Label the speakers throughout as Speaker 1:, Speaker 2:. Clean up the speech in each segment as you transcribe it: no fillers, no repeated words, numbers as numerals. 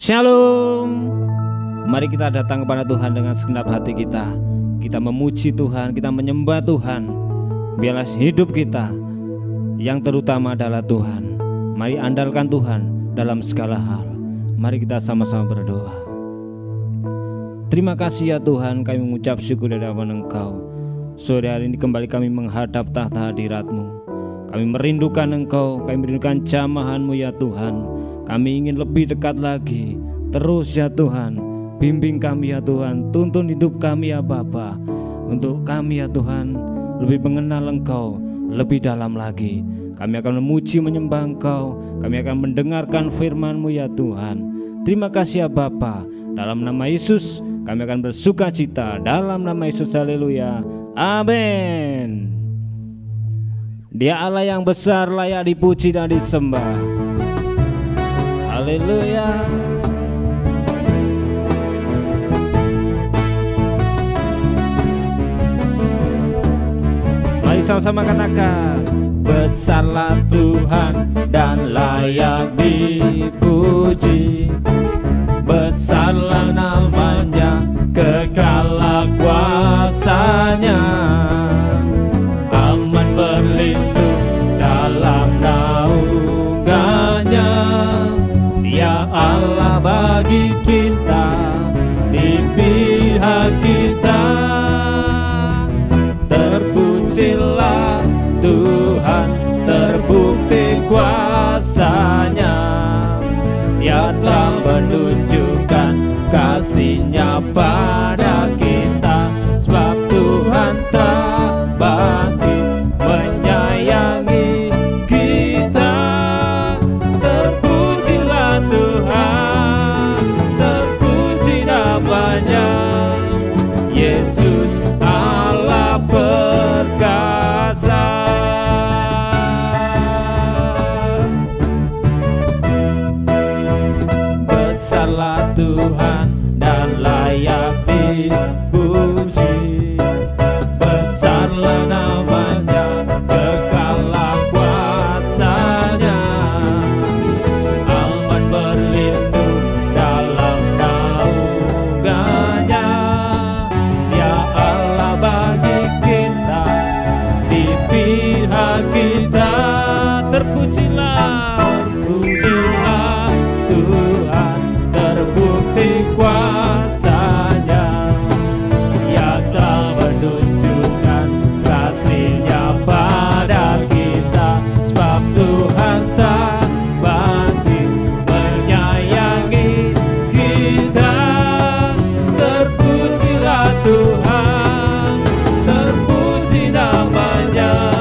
Speaker 1: Shalom. Mari kita datang kepada Tuhan dengan segenap hati kita. Kita memuji Tuhan, kita menyembah Tuhan. Biarlah hidup kita yang terutama adalah Tuhan. Mari andalkan Tuhan dalam segala hal. Mari kita sama-sama berdoa. Terima kasih ya Tuhan, kami mengucap syukur di hadapan Engkau. Sore hari ini kembali kami menghadap tahta hadirat-Mu. Kami merindukan Engkau, kami merindukan jamahan-Mu ya Tuhan. Kami ingin lebih dekat lagi. Terus ya Tuhan, bimbing kami ya Tuhan, tuntun hidup kami ya Bapa. Untuk kami ya Tuhan, lebih mengenal Engkau lebih dalam lagi. Kami akan memuji menyembah Engkau, kami akan mendengarkan firman-Mu ya Tuhan. Terima kasih ya Bapa. Dalam nama Yesus kami akan bersuka cita. Dalam nama Yesus, haleluya, amin. Dia Allah yang besar, layak dipuji dan disembah. Haleluya. Mari sama-sama katakan, besarlah Tuhan dan layak dipuji. Besarlah namanya, kekalah kuasanya. Aman berlindung dalam naungannya. Ya Allah bagi kita, di pihak kita. Terpujilah Tuhan, terbukti kuasanya. Dia telah menunjukkan kasih-Nya pada kita. Sebab Tuhan tak bangkit menyayangi kita. Terpujilah Tuhan, terpuji namanya. Yesus Allah perkasa. Besarlah Tuhan dan layak dipuji. Besarlah namanya, kekalah kuasanya. Aman berlindung dalam naungannya. Ya Allah bagi kita, di pihak kita. Terpujilah, terpujilah Tuhan, terbukti kuasanya. Ia telah menunjukkan kasih-Nya pada kita. Sebab Tuhan tak bangkit menyayangi kita. Terpujilah Tuhan, terpuji namanya.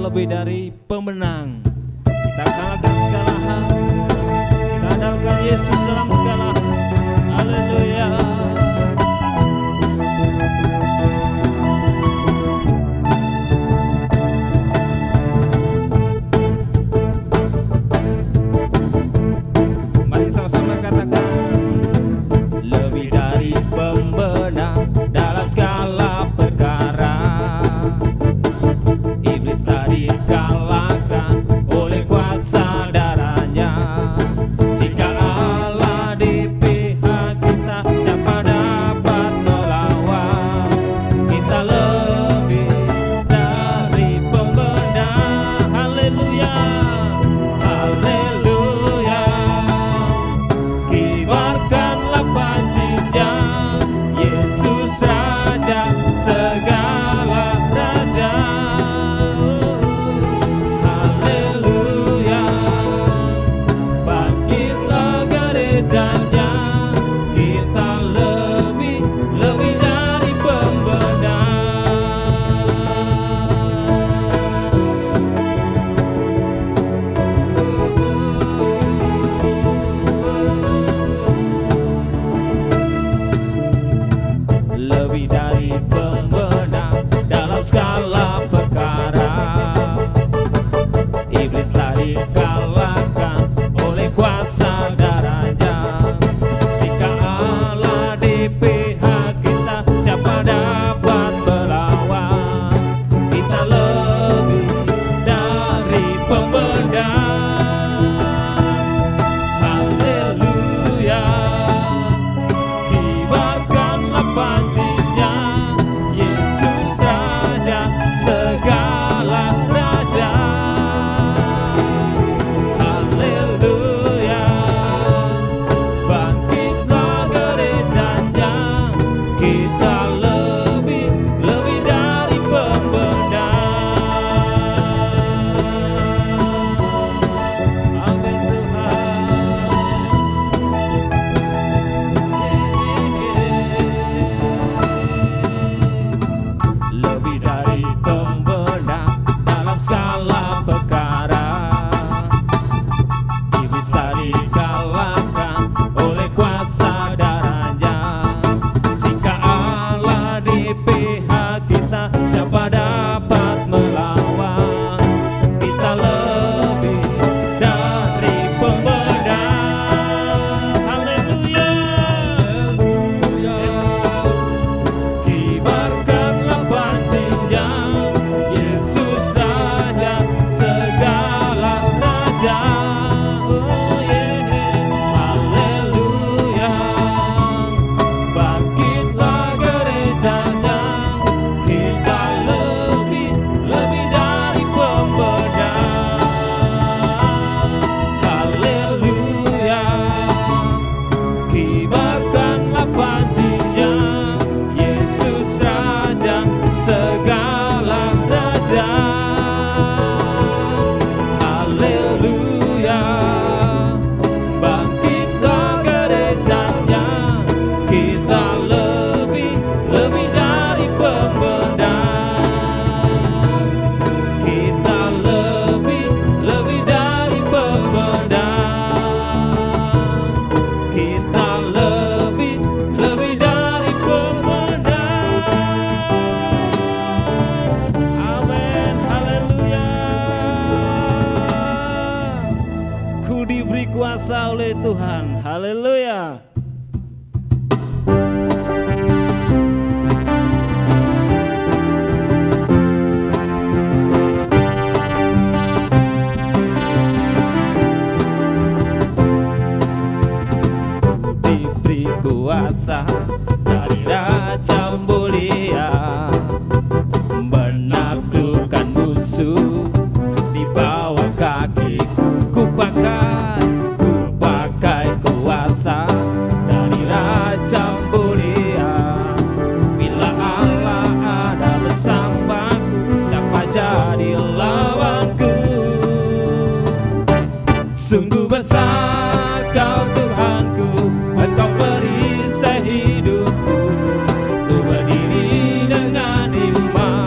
Speaker 1: lebih dari pemenang. Kita kalahkan segala hal, kita andalkan Yesus dalam segala. Haleluya. Mari sama-sama katakan, lebih dari pemenang dalam segala perkara. Iblis tadi kalahkan oleh kuasa darahnya. Jika Allah di pihak kita, siapa dapat melawan? Kita lebih dari pemenang. Haleluya, haleluya. Kibarkanlah panjinya, Yesus Raja segala raja. Haleluya, bangkitlah gerejanya, kita lebih dari pemenang. Lebih dari pemenang dalam segala perkara. Iblis tadi kalahkan oleh kuasa darahnya. Jika Allah di pihak kita, siapa dapat melawan? Kita lebih dari pemenang. Haleluya, kibarkanlah panjinya, Yesus Raja segala raja. Haleluya, bangkitlah gerejanya, kita lebih dari pemenang. Amin Tuhan. Lebih dari pemenang dalam segala perkara. Iblis tadi kalahkan oleh kuasa darahnya. Jika Allah di pihak kita, siapa dapat melawan? Kita lebih dari pemenang. Haleluya, kibarkanlah panjinya, Yesus Raja segala raja. Oh yeah. Haleluya, bangkitlah gerejanya, kita lebih dari pemenang. Haleluya, kibarkanlah panjinya, Yesus Raja segala raja. Haleluya, bangkitlah gerejanya, kita lebih dari pemenang. Kita lebih dari pemenang. Kita lebih dari pemenang. Amin, haleluya. Ku diberi kuasa oleh Tuhan. Haleluya. Diberi kuasa dari Raja mulia, menaklukkan musuh di bawah kakiku. Ku pakai kuasa dari Raja mulia. Bila Allah ada bersamaku, siapa jadi lawanku? Sungguh besar Kau Tuhanku, Engkau perisai hidupku. Ku berdiri dengan iman.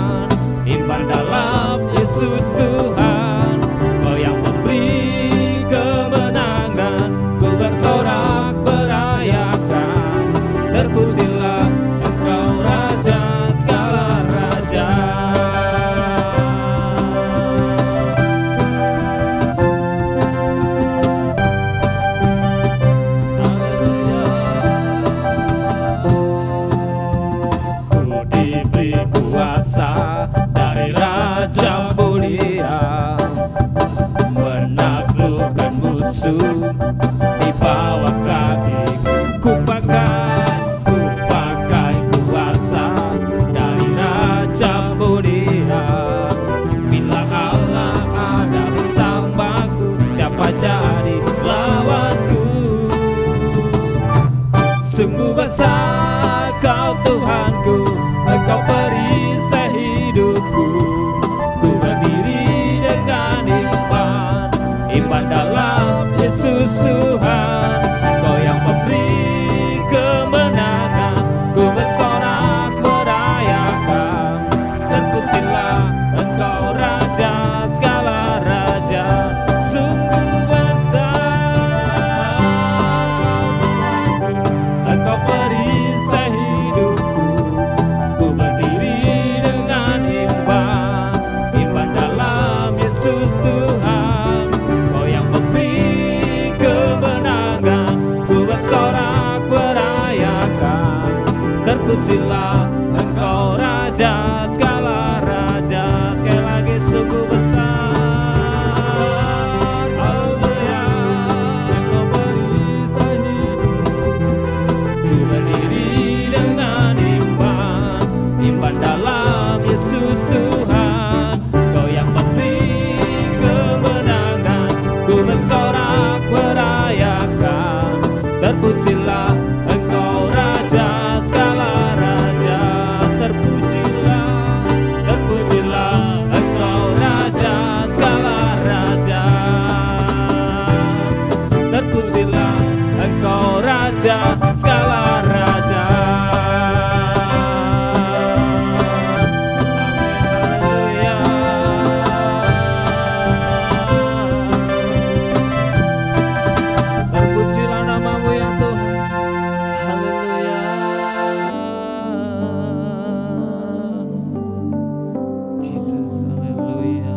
Speaker 1: Sungguh besar Kau Tuhanku, Engkau perisai hidupku. Ku berdiri dengan iman dalam Yesus Tuhan. Kau yang memberi kemenangan, ku bersorak merayakan. Terpujilah Engkau Raja segala raja, sungguh besar Engkau perisai hidupku. Ku berdiri dengan iman dalam Yesus Tuhan. Kau yang memberi kemenangan, ku bersorak merayakan. Terpujilah Engkau Raja segala raja. Sekali lagi, sungguh besar, haleluya. Engkau perisai hidupku. Ku berdiri dengan iman dalam Yesus Tuhan. Kau yang memberi kemenangan, ku bersorak merayakan. Terpujilah Engkau Raja segala raja. Terpujilah Engkau Raja segala raja. Terpujilah Engkau Raja segala raja. Haleluya. Terpujilah namamu ya Tuhan. Haleluya. Jesus, haleluya.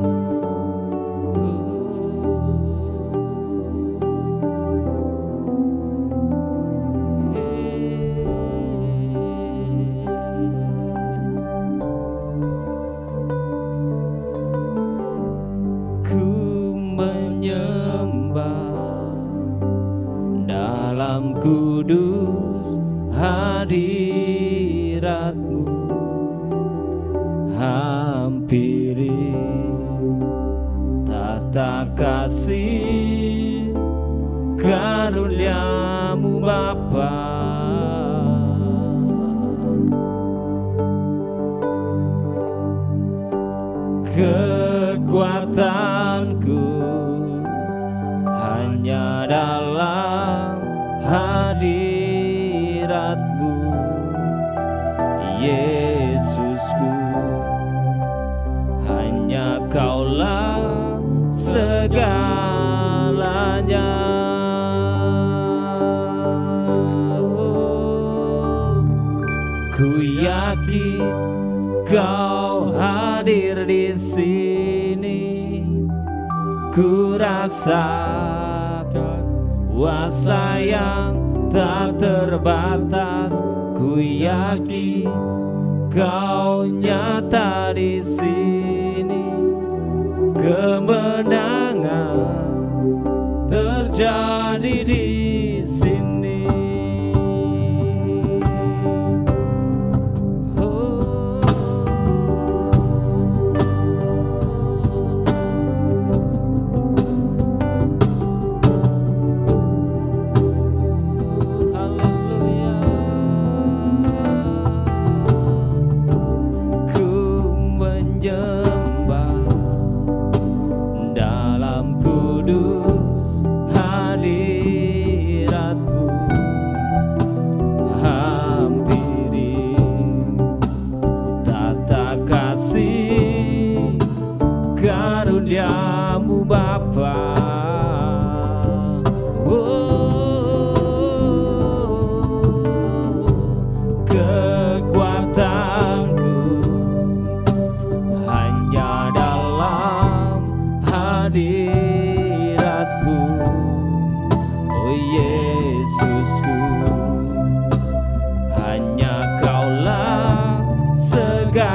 Speaker 1: Ku menyembah dalam kudus hadirat-Mu. Hampiri tata kasih karunia-Mu Bapa. Kekuatanku hanya dalam hadirat-Mu, Yesusku. Hanya Kaulah segalanya. Ku yakin Kau hadir di sini. Ku rasakan kuasa yang tak terbatas. Ku yakin Kau nyata di sini. Kemenangan terjadi di sini. Dalam kudus hadirat-Mu, hampiri tata kasih karunia-Mu Bapa. Kekuatanku hanya dalam hadirat-Mu, oh Yesusku. Hanya Kaulah segalanya.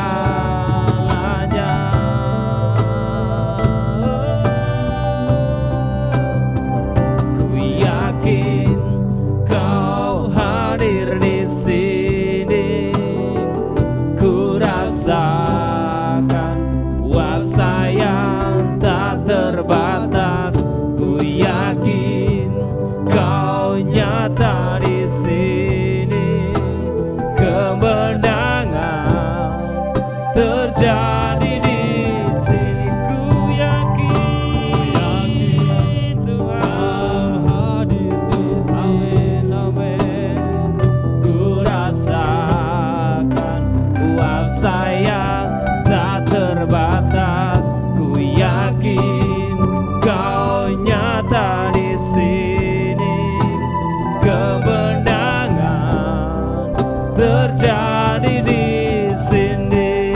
Speaker 1: terjadi di sini.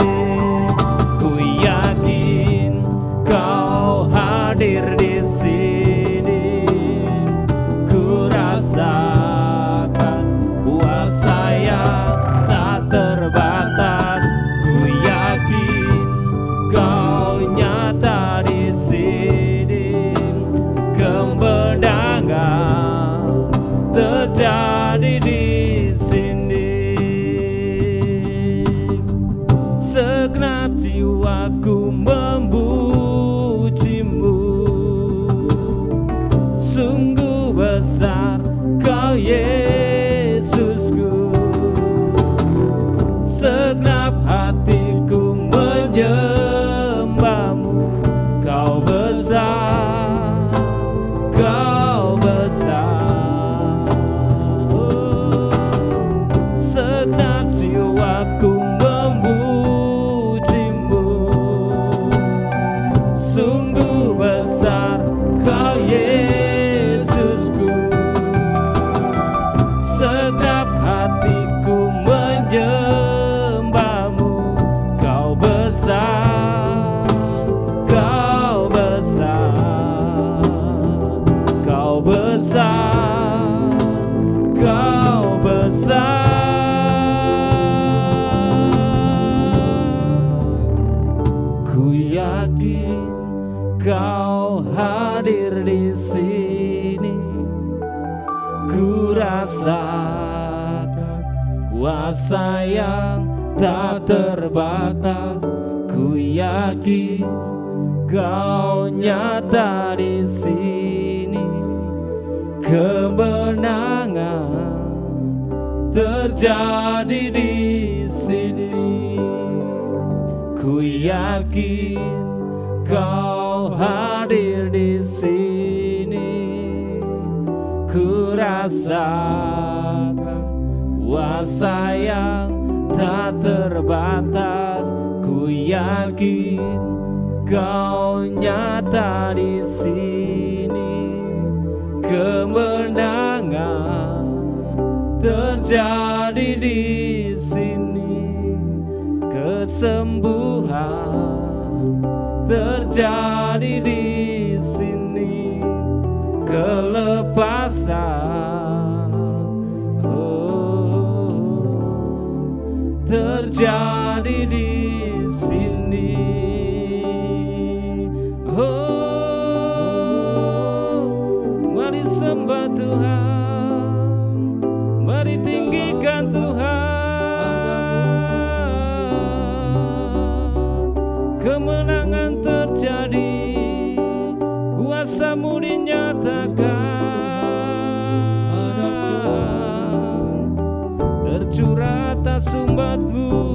Speaker 1: Ku yakin Kau hadir di sini. Ku rasakan kuasa yang tak terbatas. Ku yakin Kau nyata di sini. Kemenangan terjadi di sini. Segenap jiwaku memujimu. Sungguh besar Kau Yesusku. Segenap hatiku menyembahmu. Kau besar, Kau besar. Segenap jiwaku memujimu. Sungguh besar Kau Yesusku. Segenap hatiku menyembahmu. Kau besar, Kau besar. Kau besar, Kau besar. Ku yakin Kau hadir di sini. Ku rasakan kuasa yang tak terbatas. Ku yakin Kau nyata di sini. Kemenangan terjadi di sini. Ku yakin Kau hadir di sini. Ku rasakan kuasa yang tak terbatas. Ku yakin Kau nyata di sini. Kemenangan terjadi di sini. Kesembuhan terjadi di sini. Kelepasan terjadi di sini. Mari sembah Tuhan, mari tinggikan Tuhan. Kemenangan terjadi, kuasa-Mu dinyatakan. Tercurah atas umat-Mu.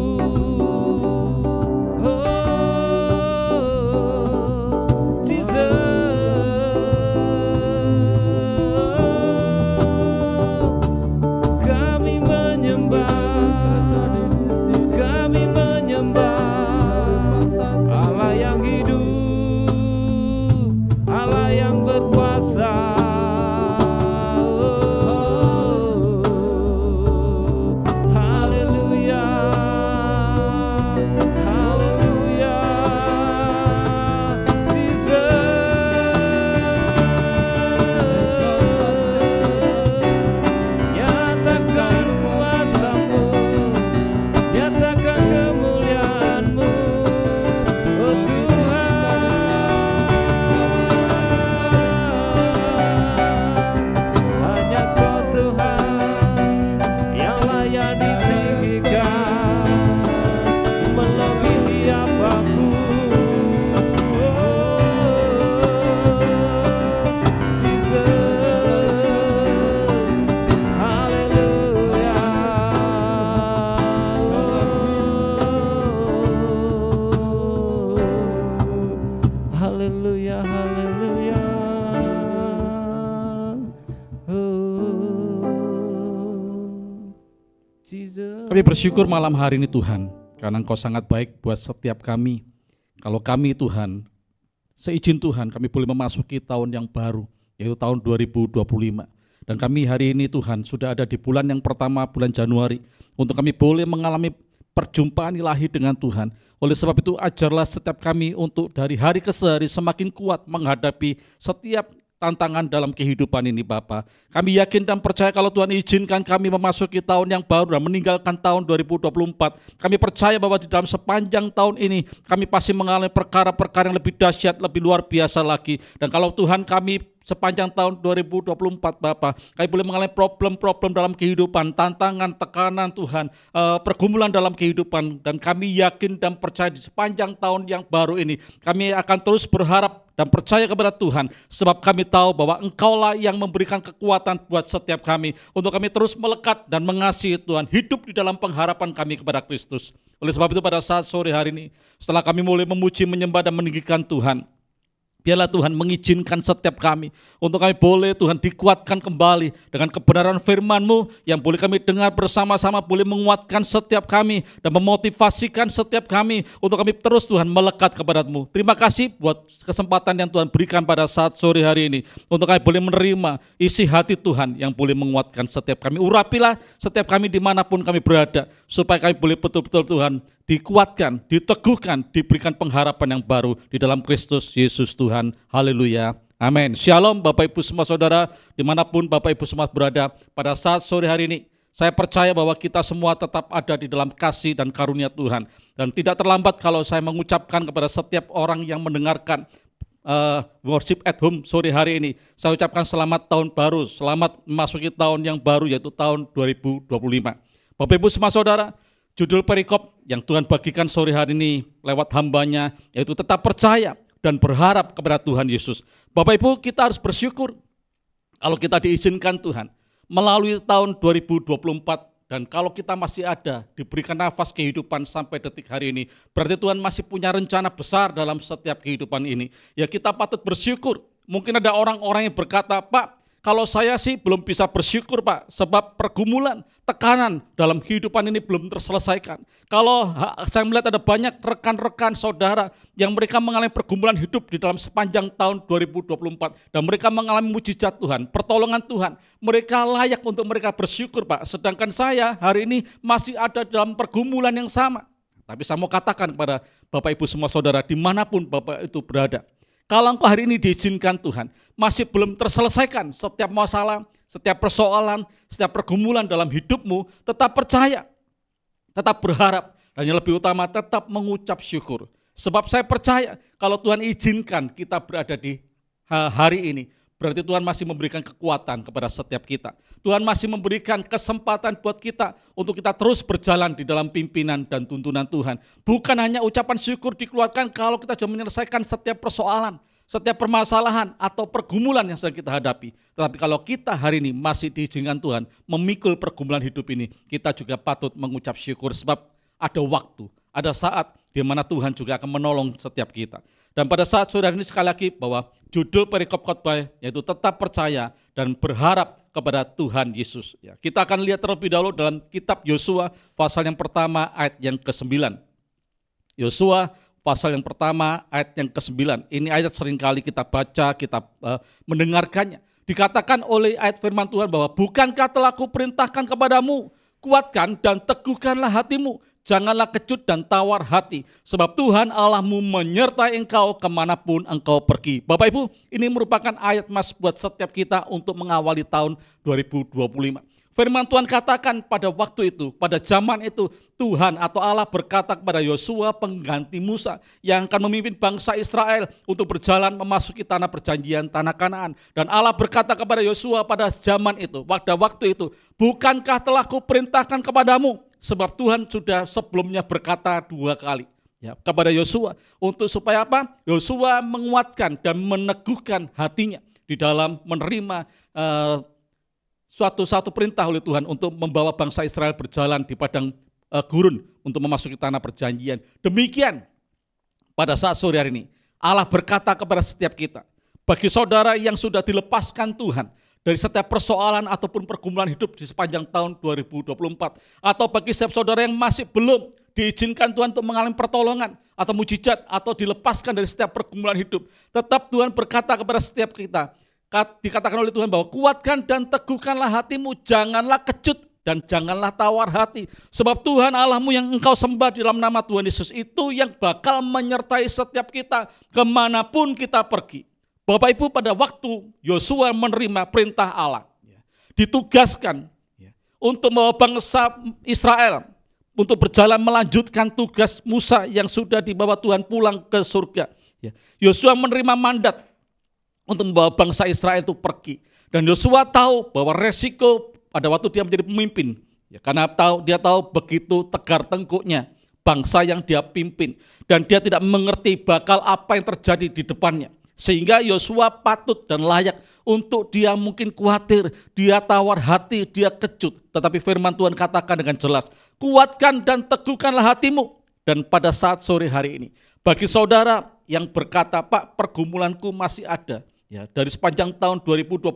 Speaker 2: Kami bersyukur malam hari ini Tuhan, karena Engkau sangat baik buat setiap kami. Kalau kami Tuhan, seizin Tuhan kami boleh memasuki tahun yang baru, yaitu tahun 2025. Dan kami hari ini Tuhan sudah ada di bulan yang pertama, bulan Januari, untuk kami boleh mengalami perjumpaan ilahi dengan Tuhan. Oleh sebab itu ajarlah setiap kami untuk dari hari ke hari semakin kuat menghadapi setiap tantangan dalam kehidupan ini Bapa. Kami yakin dan percaya kalau Tuhan izinkan kami memasuki tahun yang baru dan meninggalkan tahun 2024. Kami percaya bahwa di dalam sepanjang tahun ini kami pasti mengalami perkara-perkara yang lebih dahsyat, lebih luar biasa lagi. Dan kalau Tuhan kami sepanjang tahun 2024 Bapa, kami boleh mengalami problem-problem dalam kehidupan, tantangan, tekanan Tuhan, pergumulan dalam kehidupan. Dan kami yakin dan percaya di sepanjang tahun yang baru ini kami akan terus berharap dan percaya kepada Tuhan, sebab kami tahu bahwa Engkaulah yang memberikan kekuatan buat setiap kami untuk kami terus melekat dan mengasihi Tuhan, hidup di dalam pengharapan kami kepada Kristus. Oleh sebab itu pada saat sore hari ini, setelah kami mulai memuji, menyembah dan meninggikan Tuhan, biarlah Tuhan mengizinkan setiap kami untuk kami boleh Tuhan dikuatkan kembali dengan kebenaran firman-Mu yang boleh kami dengar bersama-sama, boleh menguatkan setiap kami dan memotivasikan setiap kami untuk kami terus Tuhan melekat kepada-Mu. Terima kasih buat kesempatan yang Tuhan berikan pada saat sore hari ini untuk kami boleh menerima isi hati Tuhan yang boleh menguatkan setiap kami. Urapilah setiap kami dimanapun kami berada supaya kami boleh betul-betul Tuhan dikuatkan, diteguhkan, diberikan pengharapan yang baru di dalam Kristus Yesus Tuhan. Haleluya. Amin. Shalom Bapak Ibu semua saudara, dimanapun Bapak Ibu semua berada pada saat sore hari ini. Saya percaya bahwa kita semua tetap ada di dalam kasih dan karunia Tuhan. Dan tidak terlambat kalau saya mengucapkan kepada setiap orang yang mendengarkan worship at home sore hari ini. Saya ucapkan selamat tahun baru, selamat memasuki tahun yang baru yaitu tahun 2025. Bapak Ibu semua saudara, judul perikop yang Tuhan bagikan sore hari ini lewat hamba-Nya yaitu tetap percaya dan berharap kepada Tuhan Yesus. Bapak Ibu, kita harus bersyukur kalau kita diizinkan Tuhan melalui tahun 2024 dan kalau kita masih ada diberikan nafas kehidupan sampai detik hari ini, berarti Tuhan masih punya rencana besar dalam setiap kehidupan ini. Ya kita patut bersyukur. Mungkin ada orang-orang yang berkata, Pak, kalau saya sih belum bisa bersyukur Pak, sebab pergumulan, tekanan dalam kehidupan ini belum terselesaikan. Kalau saya melihat ada banyak rekan-rekan saudara yang mereka mengalami pergumulan hidup di dalam sepanjang tahun 2024. Dan mereka mengalami mujizat Tuhan, pertolongan Tuhan. Mereka layak untuk mereka bersyukur Pak. Sedangkan saya hari ini masih ada dalam pergumulan yang sama. Tapi saya mau katakan kepada Bapak Ibu semua saudara, dimanapun Bapak itu berada, kalau engkau hari ini diizinkan Tuhan, masih belum terselesaikan setiap masalah, setiap persoalan, setiap pergumulan dalam hidupmu, tetap percaya, tetap berharap, dan yang lebih utama tetap mengucap syukur. Sebab saya percaya kalau Tuhan izinkan kita berada di hari ini, berarti Tuhan masih memberikan kekuatan kepada setiap kita. Tuhan masih memberikan kesempatan buat kita untuk kita terus berjalan di dalam pimpinan dan tuntunan Tuhan. Bukan hanya ucapan syukur dikeluarkan kalau kita sudah menyelesaikan setiap persoalan, setiap permasalahan atau pergumulan yang sedang kita hadapi. Tetapi kalau kita hari ini masih diizinkan Tuhan memikul pergumulan hidup ini, kita juga patut mengucap syukur sebab ada waktu, ada saat di mana Tuhan juga akan menolong setiap kita. Dan pada saat saudara ini sekali lagi bahwa judul perikop khotbah yaitu tetap percaya dan berharap kepada Tuhan Yesus. Ya, kita akan lihat terlebih dahulu dalam kitab Yosua pasal yang pertama ayat yang ke-9. Yosua pasal yang pertama ayat yang ke-9. Ini ayat seringkali kita baca, kita mendengarkannya. Dikatakan oleh ayat firman Tuhan bahwa bukankah telah kuperintahkan kepadamu, kuatkan dan teguhkanlah hatimu. Janganlah kecut dan tawar hati, sebab Tuhan Allahmu menyertai engkau kemanapun engkau pergi. Bapak Ibu, ini merupakan ayat mas buat setiap kita untuk mengawali tahun 2025. Firman Tuhan katakan pada waktu itu, pada zaman itu, Tuhan atau Allah berkata kepada Yosua pengganti Musa yang akan memimpin bangsa Israel untuk berjalan memasuki tanah perjanjian, tanah Kanaan. Dan Allah berkata kepada Yosua pada zaman itu, pada waktu itu, bukankah telah kuperintahkan kepadamu? Sebab Tuhan sudah sebelumnya berkata 2 kali ya, kepada Yosua untuk supaya apa? Yosua menguatkan dan meneguhkan hatinya di dalam menerima suatu perintah oleh Tuhan untuk membawa bangsa Israel berjalan di padang gurun untuk memasuki tanah perjanjian. Demikian pada saat sore hari ini Allah berkata kepada setiap kita, bagi saudara yang sudah dilepaskan Tuhan dari setiap persoalan ataupun pergumulan hidup di sepanjang tahun 2024, atau bagi setiap saudara yang masih belum diizinkan Tuhan untuk mengalami pertolongan atau mujizat atau dilepaskan dari setiap pergumulan hidup, tetap Tuhan berkata kepada setiap kita, dikatakan oleh Tuhan bahwa kuatkan dan teguhkanlah hatimu, janganlah kecut dan janganlah tawar hati. Sebab Tuhan Allahmu yang engkau sembah di dalam nama Tuhan Yesus itu yang bakal menyertai setiap kita kemanapun kita pergi. Bapak Ibu, pada waktu Yosua menerima perintah Allah, ditugaskan untuk membawa bangsa Israel untuk berjalan melanjutkan tugas Musa yang sudah dibawa Tuhan pulang ke surga. Yosua menerima mandat untuk membawa bangsa Israel itu pergi. Dan Yosua tahu bahwa resiko pada waktu dia menjadi pemimpin, karena dia tahu begitu tegar tengkuknya bangsa yang dia pimpin. Dan dia tidak mengerti bakal apa yang terjadi di depannya. Sehingga Yosua patut dan layak untuk dia mungkin khawatir, dia tawar hati, dia kecut. Tetapi firman Tuhan katakan dengan jelas, kuatkan dan teguhkanlah hatimu. Dan pada saat sore hari ini, bagi saudara yang berkata, Pak, pergumulanku masih ada. Dari sepanjang tahun 2024,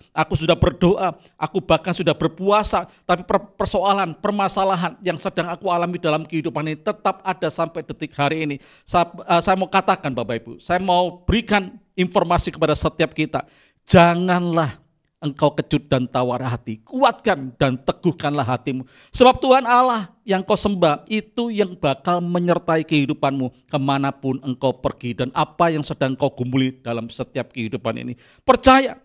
Speaker 2: aku sudah berdoa, aku bahkan sudah berpuasa, tapi persoalan, permasalahan yang sedang aku alami dalam kehidupan ini tetap ada sampai detik hari ini. Saya mau katakan Bapak Ibu, saya mau berikan informasi kepada setiap kita, janganlah engkau kecut dan tawar hati, kuatkan dan teguhkanlah hatimu. Sebab Tuhan Allah yang kau sembah itu yang bakal menyertai kehidupanmu kemanapun engkau pergi dan apa yang sedang kau gumuli dalam setiap kehidupan ini. Percaya,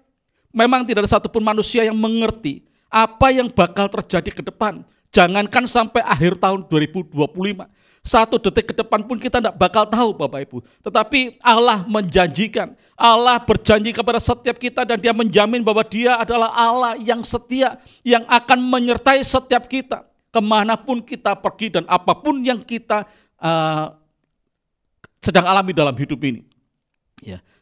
Speaker 2: memang tidak ada satupun manusia yang mengerti apa yang bakal terjadi ke depan. Jangankan sampai akhir tahun 2025. 1 detik ke depan pun kita tidak bakal tahu Bapak Ibu. Tetapi Allah menjanjikan, Allah berjanji kepada setiap kita dan dia menjamin bahwa dia adalah Allah yang setia, yang akan menyertai setiap kita kemanapun kita pergi dan apapun yang kita sedang alami dalam hidup ini.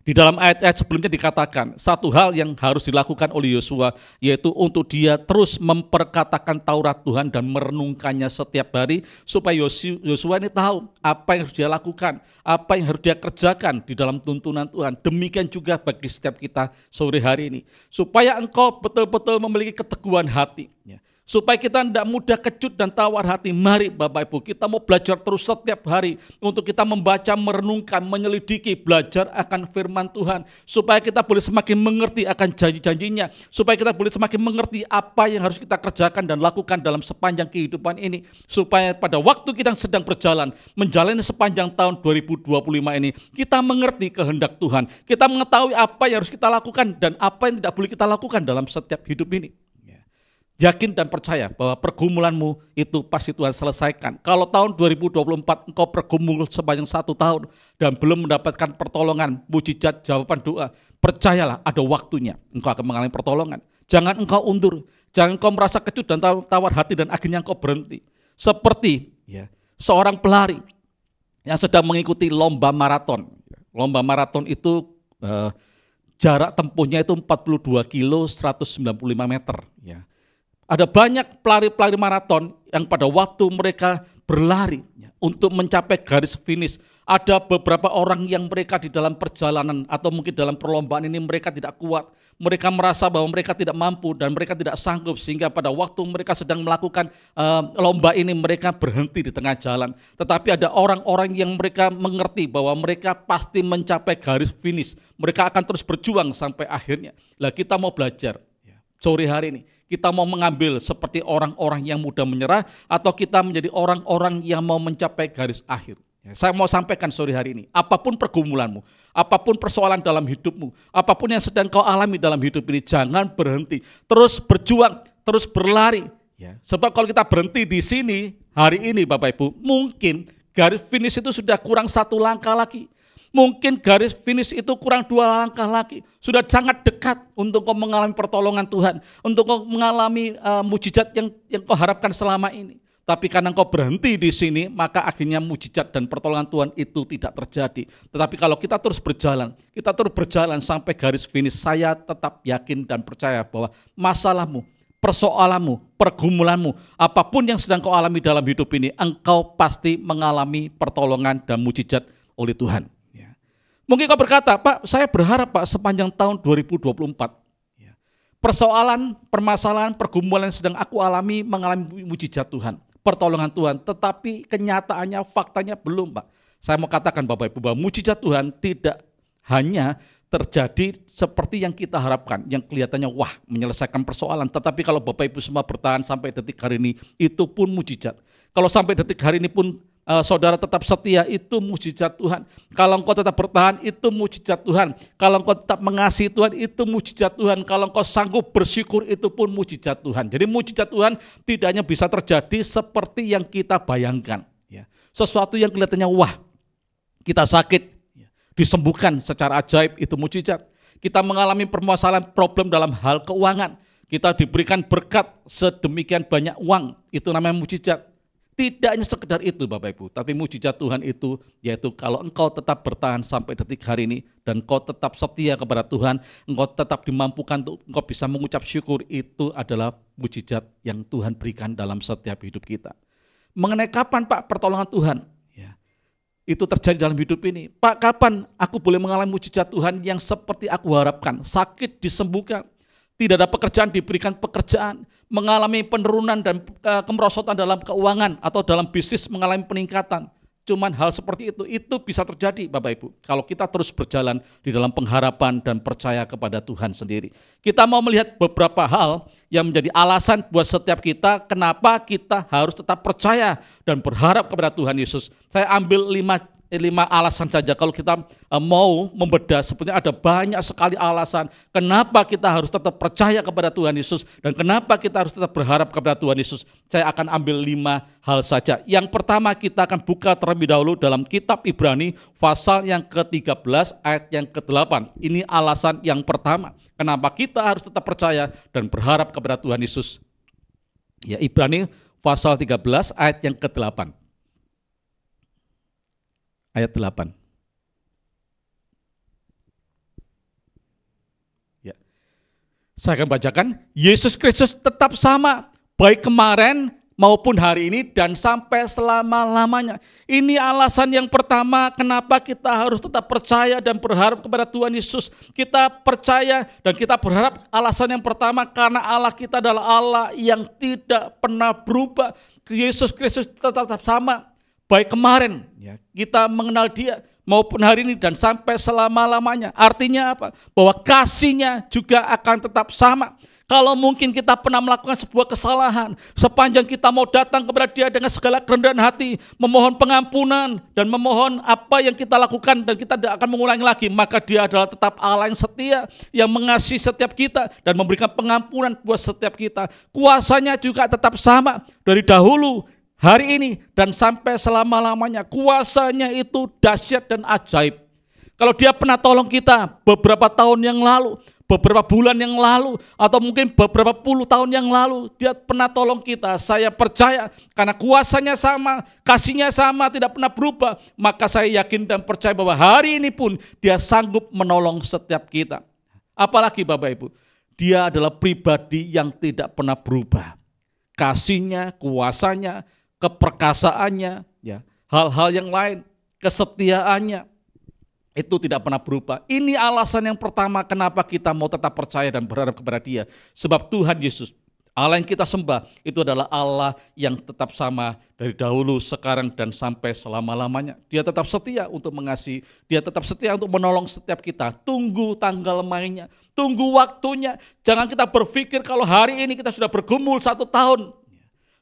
Speaker 2: Di dalam ayat-ayat sebelumnya dikatakan satu hal yang harus dilakukan oleh Yosua, yaitu untuk dia terus memperkatakan Taurat Tuhan dan merenungkannya setiap hari supaya Yosua ini tahu apa yang harus dia lakukan, apa yang harus dia kerjakan di dalam tuntunan Tuhan. Demikian juga bagi setiap kita sore hari ini, supaya engkau betul-betul memiliki keteguhan hati. Supaya kita tidak mudah kecut dan tawar hati. Mari Bapak Ibu, kita mau belajar terus setiap hari untuk kita membaca, merenungkan, menyelidiki, belajar akan firman Tuhan. Supaya kita boleh semakin mengerti akan janji-janjinya. Supaya kita boleh semakin mengerti apa yang harus kita kerjakan dan lakukan dalam sepanjang kehidupan ini. Supaya pada waktu kita sedang berjalan, menjalani sepanjang tahun 2025 ini, kita mengerti kehendak Tuhan. Kita mengetahui apa yang harus kita lakukan dan apa yang tidak boleh kita lakukan dalam setiap hidup ini. Yakin dan percaya bahwa pergumulanmu itu pasti Tuhan selesaikan. Kalau tahun 2024 engkau bergumul sepanjang 1 tahun dan belum mendapatkan pertolongan, mujizat, jawaban doa, percayalah ada waktunya engkau akan mengalami pertolongan. Jangan engkau undur, jangan engkau merasa kecut dan tawar hati dan akhirnya engkau berhenti. Seperti seorang pelari yang sedang mengikuti lomba maraton. Lomba maraton itu jarak tempuhnya itu 42 kilo 195 meter. Ada banyak pelari-pelari maraton yang pada waktu mereka berlari untuk mencapai garis finish, ada beberapa orang yang mereka di dalam perjalanan atau mungkin dalam perlombaan ini mereka tidak kuat. Mereka merasa bahwa mereka tidak mampu dan mereka tidak sanggup, sehingga pada waktu mereka sedang melakukan lomba ini mereka berhenti di tengah jalan. Tetapi ada orang-orang yang mereka mengerti bahwa mereka pasti mencapai garis finish. Mereka akan terus berjuang sampai akhirnya. Lah kita mau belajar sore hari ini. Kita mau mengambil seperti orang-orang yang mudah menyerah atau kita menjadi orang-orang yang mau mencapai garis akhir. Saya mau sampaikan sore hari ini, apapun pergumulanmu, apapun persoalan dalam hidupmu, apapun yang sedang kau alami dalam hidup ini, jangan berhenti. Terus berjuang, terus berlari. Sebab kalau kita berhenti di sini hari ini Bapak Ibu, mungkin garis finish itu sudah kurang 1 langkah lagi. Mungkin garis finish itu kurang 2 langkah lagi. Sudah sangat dekat untuk kau mengalami pertolongan Tuhan. Untuk kau mengalami mujizat yang kau harapkan selama ini. Tapi karena kau berhenti di sini, maka akhirnya mujizat dan pertolongan Tuhan itu tidak terjadi. Tetapi kalau kita terus berjalan sampai garis finish, saya tetap yakin dan percaya bahwa masalahmu, persoalanmu, pergumulanmu, apapun yang sedang kau alami dalam hidup ini, engkau pasti mengalami pertolongan dan mujizat oleh Tuhan. Mungkin kau berkata, Pak, saya berharap Pak sepanjang tahun 2024. Persoalan, permasalahan, pergumulan yang sedang aku alami mengalami mujizat Tuhan, pertolongan Tuhan. Tetapi kenyataannya, faktanya belum Pak. Saya mau katakan Bapak Ibu bahwa mujizat Tuhan tidak hanya terjadi seperti yang kita harapkan, yang kelihatannya wah menyelesaikan persoalan. Tetapi kalau Bapak Ibu semua bertahan sampai detik hari ini, itu pun mujizat. Kalau sampai detik hari ini pun saudara tetap setia, itu mujizat Tuhan. Kalau engkau tetap bertahan, itu mujizat Tuhan. Kalau engkau tetap mengasihi Tuhan, itu mujizat Tuhan. Kalau engkau sanggup bersyukur, itu pun mujizat Tuhan. Jadi mujizat Tuhan tidak hanya bisa terjadi seperti yang kita bayangkan. Sesuatu yang kelihatannya wah, kita sakit, disembuhkan secara ajaib, itu mujizat. Kita mengalami permasalahan problem dalam hal keuangan, kita diberikan berkat sedemikian banyak uang, itu namanya mujizat. Tidak hanya sekedar itu Bapak Ibu, tapi mujizat Tuhan itu yaitu kalau engkau tetap bertahan sampai detik hari ini dan engkau tetap setia kepada Tuhan, engkau tetap dimampukan untuk engkau bisa mengucap syukur, itu adalah mujizat yang Tuhan berikan dalam setiap hidup kita. Mengenai kapan Pak pertolongan Tuhan itu terjadi dalam hidup ini? Pak, kapan aku boleh mengalami mujizat Tuhan yang seperti aku harapkan? Sakit disembuhkan, tidak ada pekerjaan diberikan pekerjaan, mengalami penurunan dan kemerosotan dalam keuangan atau dalam bisnis mengalami peningkatan. Cuman hal seperti itu bisa terjadi Bapak Ibu, kalau kita terus berjalan di dalam pengharapan dan percaya kepada Tuhan sendiri. Kita mau melihat beberapa hal yang menjadi alasan buat setiap kita kenapa kita harus tetap percaya dan berharap kepada Tuhan Yesus. Saya ambil 5 alasan saja. Kalau kita mau membedah, sebenarnya ada banyak sekali alasan kenapa kita harus tetap percaya kepada Tuhan Yesus dan kenapa kita harus tetap berharap kepada Tuhan Yesus. Saya akan ambil 5 hal saja. Yang pertama, kita akan buka terlebih dahulu dalam kitab Ibrani pasal yang ke-13 ayat yang ke-8. Ini alasan yang pertama kenapa kita harus tetap percaya dan berharap kepada Tuhan Yesus. Ya, Ibrani pasal 13 ayat yang ke-8. Ayat 8. Ya. Saya akan bacakan. Yesus Kristus tetap sama, baik kemarin maupun hari ini dan sampai selama-lamanya. Ini alasan yang pertama kenapa kita harus tetap percaya dan berharap kepada Tuhan Yesus. Kita percaya dan kita berharap, alasan yang pertama karena Allah kita adalah Allah yang tidak pernah berubah. Yesus Kristus tetap sama. Baik kemarin kita mengenal dia maupun hari ini dan sampai selama-lamanya. Artinya apa? Bahwa kasihnya juga akan tetap sama. Kalau mungkin kita pernah melakukan sebuah kesalahan, sepanjang kita mau datang kepada dia dengan segala kerendahan hati, memohon pengampunan dan memohon apa yang kita lakukan dan kita tidak akan mengulangi lagi, maka dia adalah tetap Allah yang setia, yang mengasihi setiap kita dan memberikan pengampunan buat setiap kita. Kuasanya juga tetap sama dari dahulu, hari ini dan sampai selama-lamanya. Kuasanya itu dahsyat dan ajaib. Kalau dia pernah tolong kita beberapa tahun yang lalu, beberapa bulan yang lalu, atau mungkin beberapa puluh tahun yang lalu, dia pernah tolong kita. Saya percaya karena kuasanya sama, kasihnya sama, tidak pernah berubah, maka saya yakin dan percaya bahwa hari ini pun dia sanggup menolong setiap kita. Apalagi Bapak Ibu, dia adalah pribadi yang tidak pernah berubah. Kasihnya, kuasanya, keperkasaannya, ya, hal-hal yang lain, kesetiaannya, itu tidak pernah berubah. Ini alasan yang pertama kenapa kita mau tetap percaya dan berharap kepada dia. Sebab Tuhan Yesus, Allah yang kita sembah, itu adalah Allah yang tetap sama dari dahulu, sekarang, dan sampai selama-lamanya. Dia tetap setia untuk mengasihi, dia tetap setia untuk menolong setiap kita. Tunggu tanggal mainnya, tunggu waktunya. Jangan kita berpikir kalau hari ini kita sudah bergumul 1 tahun,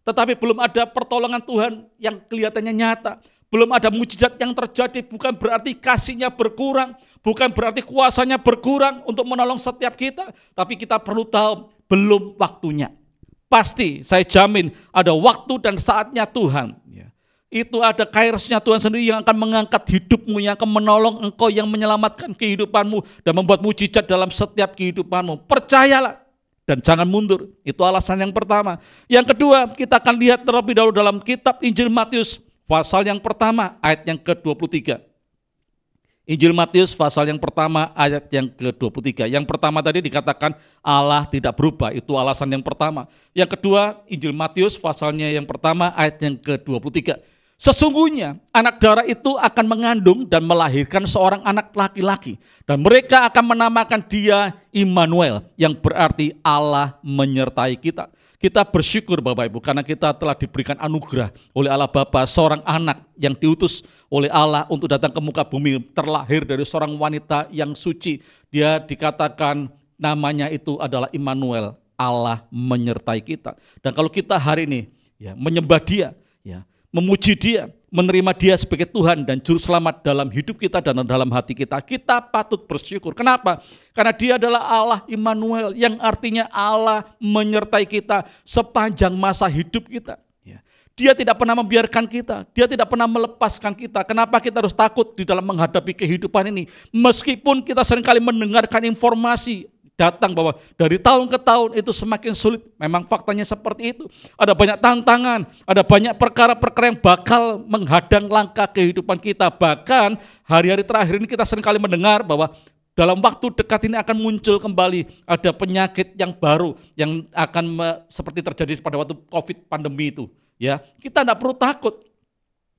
Speaker 2: tetapi belum ada pertolongan Tuhan yang kelihatannya nyata, belum ada mujizat yang terjadi, bukan berarti kasihnya berkurang, bukan berarti kuasanya berkurang untuk menolong setiap kita, tapi kita perlu tahu belum waktunya. Pasti saya jamin ada waktu dan saatnya Tuhan. Itu ada kairosnya Tuhan sendiri yang akan mengangkat hidupmu, yang akan menolong engkau, yang menyelamatkan kehidupanmu dan membuat mujizat dalam setiap kehidupanmu. Percayalah dan jangan mundur. Itu alasan yang pertama. Yang kedua, kita akan lihat terlebih dahulu dalam kitab Injil Matius pasal yang pertama ayat yang ke-23. Injil Matius pasal yang pertama ayat yang ke-23. Yang pertama tadi dikatakan Allah tidak berubah, itu alasan yang pertama. Yang kedua, Injil Matius pasalnya yang pertama ayat yang ke-23. Sesungguhnya anak darah itu akan mengandung dan melahirkan seorang anak laki-laki, dan mereka akan menamakan dia Immanuel, yang berarti Allah menyertai kita. Kita bersyukur Bapak Ibu karena kita telah diberikan anugerah oleh Allah Bapa, seorang anak yang diutus oleh Allah untuk datang ke muka bumi, terlahir dari seorang wanita yang suci. Dia dikatakan namanya itu adalah Immanuel, Allah menyertai kita. Dan kalau kita hari ini menyembah Dia, memuji Dia, menerima Dia sebagai Tuhan dan Juru Selamat dalam hidup kita dan dalam hati kita, kita patut bersyukur. Kenapa? Karena Dia adalah Allah Immanuel, yang artinya Allah menyertai kita sepanjang masa hidup kita. Dia tidak pernah membiarkan kita, Dia tidak pernah melepaskan kita. Kenapa kita harus takut di dalam menghadapi kehidupan ini? Meskipun kita seringkali mendengarkan informasi datang bahwa dari tahun ke tahun itu semakin sulit. Memang faktanya seperti itu. Ada banyak tantangan, ada banyak perkara-perkara yang bakal menghadang langkah kehidupan kita. Bahkan hari-hari terakhir ini kita seringkali mendengar bahwa dalam waktu dekat ini akan muncul kembali ada penyakit yang baru yang akan seperti terjadi pada waktu COVID pandemi itu. Kita tidak perlu takut.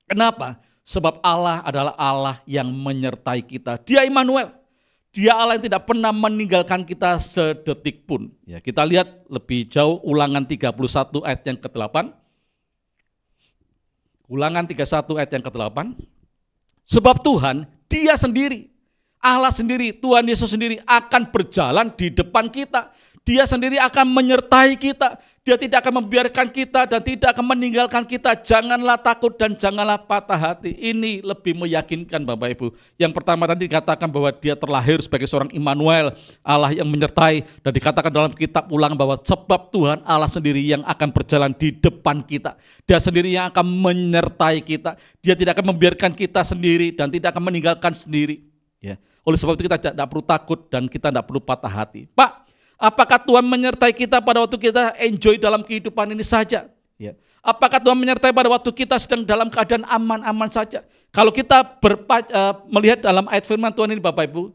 Speaker 2: Kenapa? Sebab Allah adalah Allah yang menyertai kita. Dia Immanuel. Dia Allah yang tidak pernah meninggalkan kita sedetik pun. Kita lihat lebih jauh Ulangan 31 ayat yang ke-8. Ulangan 31 ayat yang ke-8. Sebab Tuhan, Dia sendiri, Allah sendiri, Tuhan Yesus sendiri akan berjalan di depan kita. Dia sendiri akan menyertai kita. Dia tidak akan membiarkan kita dan tidak akan meninggalkan kita. Janganlah takut dan janganlah patah hati. Ini lebih meyakinkan Bapak Ibu. Yang pertama tadi dikatakan bahwa Dia terlahir sebagai seorang Immanuel, Allah yang menyertai. Dan dikatakan dalam kitab Ulangan bahwa sebab Tuhan Allah sendiri yang akan berjalan di depan kita. Dia sendiri yang akan menyertai kita. Dia tidak akan membiarkan kita sendiri dan tidak akan meninggalkan sendiri. Oleh sebab itu kita tidak perlu takut dan kita tidak perlu patah hati. Pak, apakah Tuhan menyertai kita pada waktu kita enjoy dalam kehidupan ini saja? Apakah Tuhan menyertai pada waktu kita sedang dalam keadaan aman-aman saja? Kalau kita melihat dalam ayat firman Tuhan ini Bapak Ibu,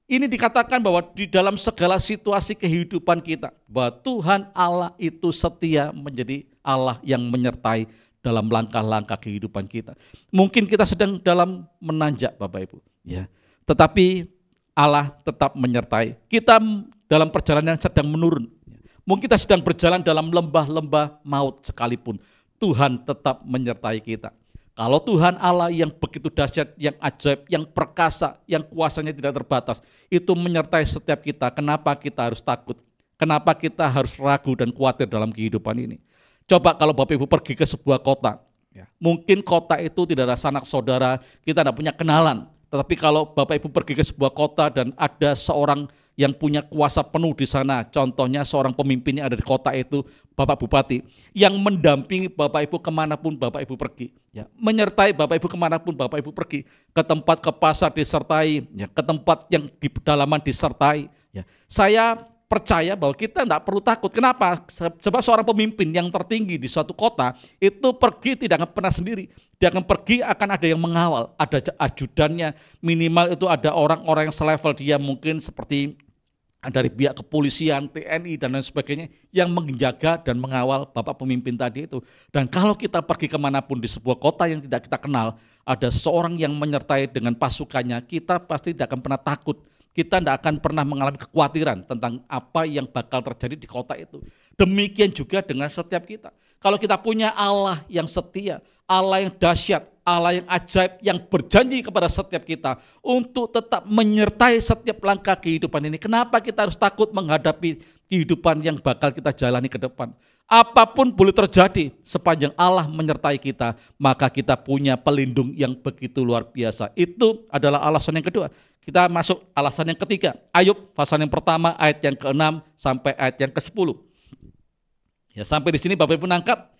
Speaker 2: ini dikatakan bahwa di dalam segala situasi kehidupan kita, bahwa Tuhan Allah itu setia menjadi Allah yang menyertai dalam langkah-langkah kehidupan kita. Mungkin kita sedang dalam menanjak Bapak Ibu, tetapi Allah tetap menyertai. Kita dalam perjalanan yang sedang menurun. Mungkin kita sedang berjalan dalam lembah-lembah maut sekalipun. Tuhan tetap menyertai kita. Kalau Tuhan Allah yang begitu dahsyat, yang ajaib, yang perkasa, yang kuasanya tidak terbatas, itu menyertai setiap kita. Kenapa kita harus takut? Kenapa kita harus ragu dan khawatir dalam kehidupan ini? Coba kalau Bapak Ibu pergi ke sebuah kota. Mungkin kota itu tidak ada sanak saudara, kita tidak punya kenalan. Tetapi kalau Bapak Ibu pergi ke sebuah kota dan ada seorang yang punya kuasa penuh di sana, contohnya seorang pemimpin yang ada di kota itu, Bapak Bupati, yang mendampingi Bapak Ibu kemanapun Bapak Ibu pergi, menyertai Bapak Ibu kemanapun Bapak Ibu pergi, ke tempat, ke pasar disertai, ke tempat yang di pedalaman disertai. Saya percaya bahwa kita tidak perlu takut. Kenapa? Sebab seorang pemimpin yang tertinggi di suatu kota itu pergi tidak akan pernah sendiri. Dia akan pergi akan ada yang mengawal, ada ajudannya, minimal itu ada orang-orang yang selevel dia, mungkin seperti dari pihak kepolisian, TNI dan lain sebagainya yang menjaga dan mengawal Bapak pemimpin tadi itu. Dan kalau kita pergi kemanapun di sebuah kota yang tidak kita kenal, ada seseorang yang menyertai dengan pasukannya, kita pasti tidak akan pernah takut. Kita tidak akan pernah mengalami kekhawatiran tentang apa yang bakal terjadi di kota itu. Demikian juga dengan setiap kita. Kalau kita punya Allah yang setia, Allah yang dahsyat, Allah yang ajaib, yang berjanji kepada setiap kita untuk tetap menyertai setiap langkah kehidupan ini. Kenapa kita harus takut menghadapi kehidupan yang bakal kita jalani ke depan? Apapun boleh terjadi sepanjang Allah menyertai kita, maka kita punya pelindung yang begitu luar biasa. Itu adalah alasan yang kedua. Kita masuk alasan yang ketiga. Ayub pasal yang pertama ayat yang ke-6 sampai ayat yang ke-10. Sampai di sini Bapak Ibu nangkap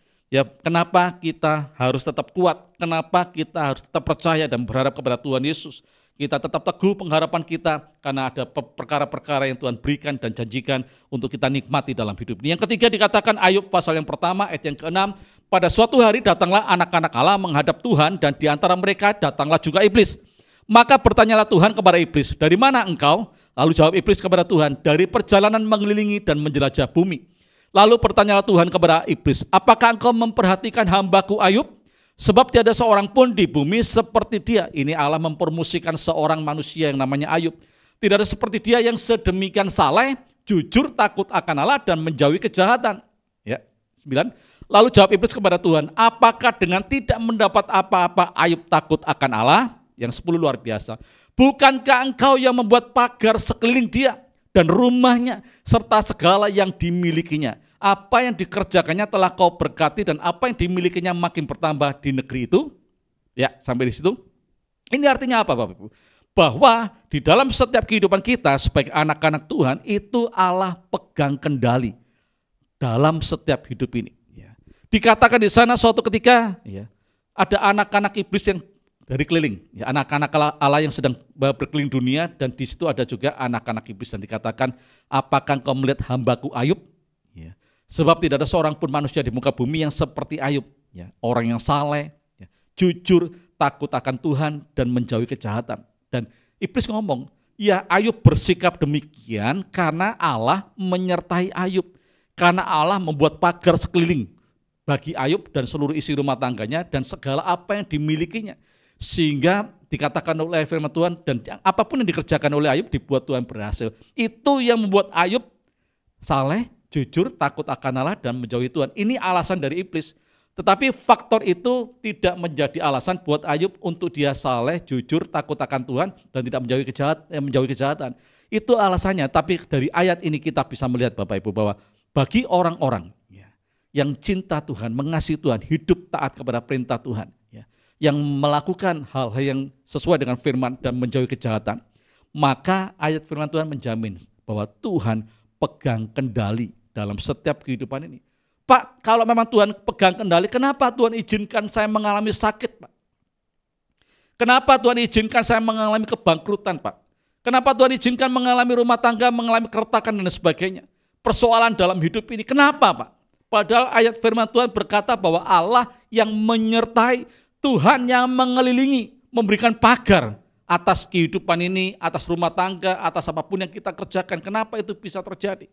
Speaker 2: kenapa kita harus tetap kuat, kenapa kita harus tetap percaya dan berharap kepada Tuhan Yesus. Kita tetap teguh pengharapan kita karena ada perkara-perkara yang Tuhan berikan dan janjikan untuk kita nikmati dalam hidup ini. Yang ketiga dikatakan Ayub pasal yang pertama ayat yang ke-6, pada suatu hari datanglah anak-anak Allah menghadap Tuhan dan di antara mereka datanglah juga iblis. Maka bertanyalah Tuhan kepada iblis, dari mana engkau? Lalu jawab iblis kepada Tuhan, dari perjalanan mengelilingi dan menjelajah bumi. Lalu bertanyalah Tuhan kepada iblis, apakah engkau memperhatikan hambaku Ayub? Sebab tiada seorang pun di bumi seperti dia. Ini Allah mempromosikan seorang manusia yang namanya Ayub. Tidak ada seperti dia yang sedemikian saleh, jujur, takut akan Allah dan menjauhi kejahatan. 9. Lalu jawab iblis kepada Tuhan, apakah dengan tidak mendapat apa-apa Ayub takut akan Allah? Yang 10 luar biasa. Bukankah engkau yang membuat pagar sekeliling dia dan rumahnya serta segala yang dimilikinya? Apa yang dikerjakannya telah kau berkati dan apa yang dimilikinya makin bertambah di negeri itu? Ya, sampai di situ. Ini artinya apa Bapak Ibu? Bahwa di dalam setiap kehidupan kita sebagai anak-anak Tuhan itu Allah pegang kendali dalam setiap hidup ini. Dikatakan di sana suatu ketika ada anak-anak iblis yang dari keliling, anak-anak Allah yang sedang berkeliling dunia, dan di situ ada juga anak-anak iblis, dan dikatakan, apakah kau melihat hambaku Ayub? Sebab tidak ada seorang pun manusia di muka bumi yang seperti Ayub, orang yang saleh, jujur, takut akan Tuhan dan menjauhi kejahatan. Dan iblis ngomong, ya Ayub bersikap demikian karena Allah menyertai Ayub, karena Allah membuat pagar sekeliling bagi Ayub dan seluruh isi rumah tangganya dan segala apa yang dimilikinya. Sehingga dikatakan oleh firman Tuhan, dan apapun yang dikerjakan oleh Ayub dibuat Tuhan berhasil. Itu yang membuat Ayub saleh, jujur, takut akan Allah dan menjauhi Tuhan. Ini alasan dari iblis. Tetapi faktor itu tidak menjadi alasan buat Ayub untuk dia saleh, jujur, takut akan Tuhan dan tidak menjauhi kejahatan. Itu alasannya. Tapi dari ayat ini kita bisa melihat Bapak Ibu bahwa bagi orang-orang yang cinta Tuhan, mengasihi Tuhan, hidup taat kepada perintah Tuhan, yang melakukan hal-hal yang sesuai dengan firman dan menjauhi kejahatan, maka ayat firman Tuhan menjamin bahwa Tuhan pegang kendali dalam setiap kehidupan ini. Pak, kalau memang Tuhan pegang kendali, kenapa Tuhan izinkan saya mengalami sakit, Pak? Kenapa Tuhan izinkan saya mengalami kebangkrutan, Pak? Kenapa Tuhan izinkan mengalami rumah tangga, mengalami keretakan dan sebagainya? Persoalan dalam hidup ini, kenapa, Pak? Padahal ayat firman Tuhan berkata bahwa Allah yang menyertai, Tuhan yang mengelilingi, memberikan pagar atas kehidupan ini, atas rumah tangga, atas apapun yang kita kerjakan. Kenapa itu bisa terjadi?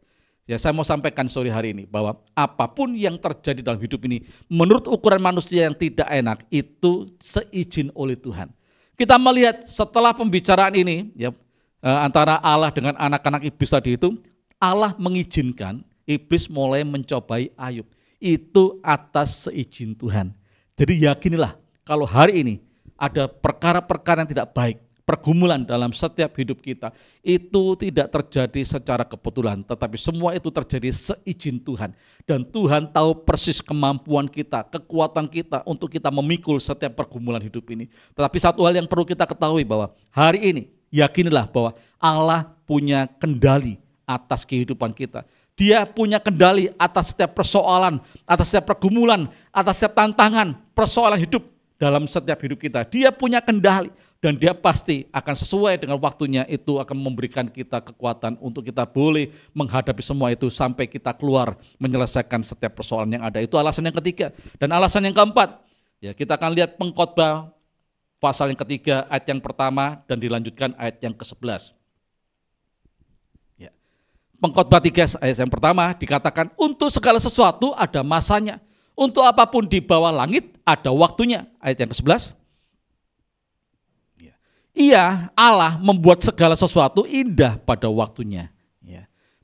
Speaker 2: Ya, saya mau sampaikan sore hari ini bahwa apapun yang terjadi dalam hidup ini, menurut ukuran manusia yang tidak enak, itu seizin oleh Tuhan. Kita melihat setelah pembicaraan ini, antara Allah dengan anak-anak iblis tadi itu, Allah mengizinkan iblis mulai mencobai Ayub. Itu atas seizin Tuhan. Jadi yakinilah kalau hari ini ada perkara-perkara yang tidak baik, pergumulan dalam setiap hidup kita, itu tidak terjadi secara kebetulan, tetapi semua itu terjadi seizin Tuhan. Dan Tuhan tahu persis kemampuan kita, kekuatan kita untuk kita memikul setiap pergumulan hidup ini. Tetapi satu hal yang perlu kita ketahui bahwa hari ini, yakinilah bahwa Allah punya kendali atas kehidupan kita. Dia punya kendali atas setiap persoalan, atas setiap pergumulan, atas setiap tantangan, persoalan hidup dalam setiap hidup kita. Dia punya kendali dan dia pasti akan sesuai dengan waktunya, itu akan memberikan kita kekuatan untuk kita boleh menghadapi semua itu sampai kita keluar menyelesaikan setiap persoalan yang ada. Itu alasan yang ketiga. Dan alasan yang keempat, kita akan lihat Pengkhotbah pasal yang ketiga ayat yang pertama dan dilanjutkan ayat yang ke-11. Pengkhotbah 3 ayat yang pertama dikatakan, untuk segala sesuatu ada masanya, untuk apapun di bawah langit ada waktunya. Ayat yang ke-11. Ia, Allah, membuat segala sesuatu indah pada waktunya.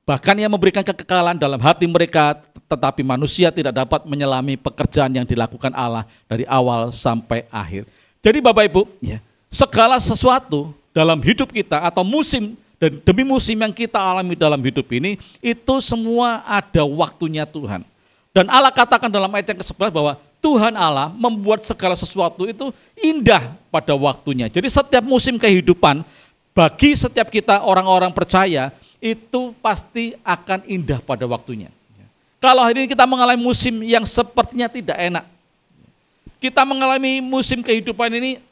Speaker 2: Bahkan ia memberikan kekekalan dalam hati mereka, tetapi manusia tidak dapat menyelami pekerjaan yang dilakukan Allah dari awal sampai akhir. Jadi Bapak Ibu, segala sesuatu dalam hidup kita atau musim dan demi musim yang kita alami dalam hidup ini, itu semua ada waktunya Tuhan. Dan Allah katakan dalam ayat yang ke-11 bahwa Tuhan Allah membuat segala sesuatu itu indah pada waktunya. Jadi setiap musim kehidupan, bagi setiap kita orang-orang percaya, itu pasti akan indah pada waktunya. Kalau hari ini kita mengalami musim yang sepertinya tidak enak, kita mengalami musim kehidupan ini